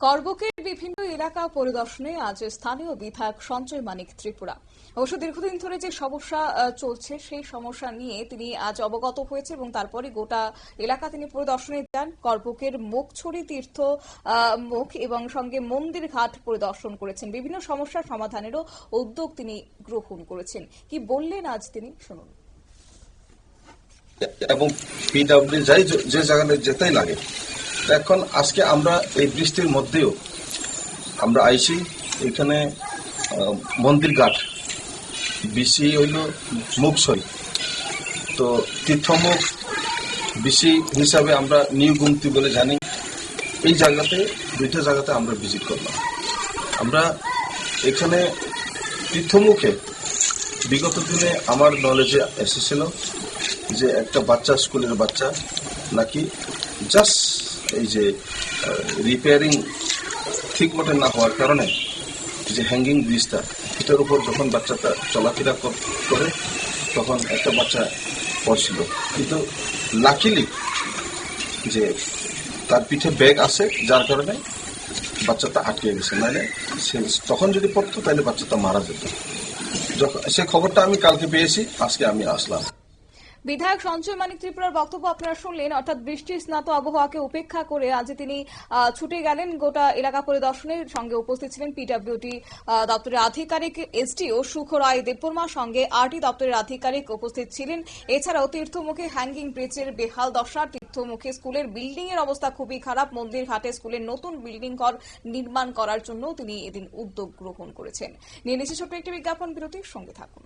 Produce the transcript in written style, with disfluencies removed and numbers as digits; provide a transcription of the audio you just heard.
করবুকের বিভিন্ন এলাকা পরিদর্শনে আজ স্থানীয় বিধায়ক সঞ্জয় মানিক ত্রিপুরা। অবশ্য দীর্ঘদিন ধরে যে সমস্যা চলছে সেই সমস্যা নিয়ে তিনি আজ অবগত হয়েছে এবং তারপরে গোটা এলাকা তিনি পরিদর্শনে যান। করবুকের মুখছড়ি তীর্থ মুখ এবং সঙ্গে মন্দির ঘাট পরিদর্শন করেছেন। বিভিন্ন সমস্যার সমাধানেরও উদ্যোগ তিনি গ্রহণ করেছেন। কি বললেন আজ তিনি, শুনুন। এবং পিডব্লিউ যাই যে জায়গায় যেতেই লাগে। এখন আজকে আমরা এই বৃষ্টির মধ্যেও আমরা আইছি এখানে মন্দির ঘাট বিসি হইল মুখছড়ি, তো তীর্থমুখ বিসি হিসাবে আমরা নিউ গুমতি বলে জানি। এই জায়গাতে দুইটা জায়গাতে আমরা ভিজিট করলাম। আমরা এখানে তীর্থমুখে বিগত দিনে আমার নলেজে এসেছিল যে একটা বাচ্চা, স্কুলের বাচ্চা নাকি জাস্ট এই যে রিপেয়ারিং ঠিক মতো না হওয়ার কারণে যে হ্যাঙ্গিং ব্রিজটা, এটার উপর যখন বাচ্চাটা চলাফেরা করে তখন একটা বাচ্চা পড়ছিল, কিন্তু লাকিলি যে তার পিঠে ব্যাগ আছে যার কারণে বাচ্চাটা আটকে গেছে, মানে তখন যদি পড়তো তাহলে বাচ্চাটা মারা যেত। যখন সে খবরটা আমি কালকে পেয়েছি, আজকে আমি আসলাম। বিধায়ক সঞ্জয় মানিক ত্রিপুরার বক্তব্য আপনারা শুনলেন। অর্থাৎ বৃষ্টির স্নাত আবহাওয়াকে উপেক্ষা করে আজ তিনি ছুটে গেলেন গোটা এলাকা পরিদর্শনের। সঙ্গে উপস্থিত ছিলেন পিডব্লিউডি দপ্তরের আধিকারিক এসডিও সুখ রায় দেববর্মা, সঙ্গে আরটি দপ্তরের আধিকারিক উপস্থিত ছিলেন। এছাড়াও তীর্থমুখে হ্যাঙ্গিং ব্রিজের বেহাল দশা, তীর্থমুখে স্কুলের বিল্ডিং এর অবস্থা খুবই খারাপ, মন্দির ঘাটে স্কুলের নতুন বিল্ডিং ঘর নির্মাণ করার জন্য তিনি এদিন উদ্যোগ গ্রহণ করেছেন। নিয়ে নিচ্ছে ছোট্ট একটি বিজ্ঞাপন বিরতির সঙ্গে থাকুন।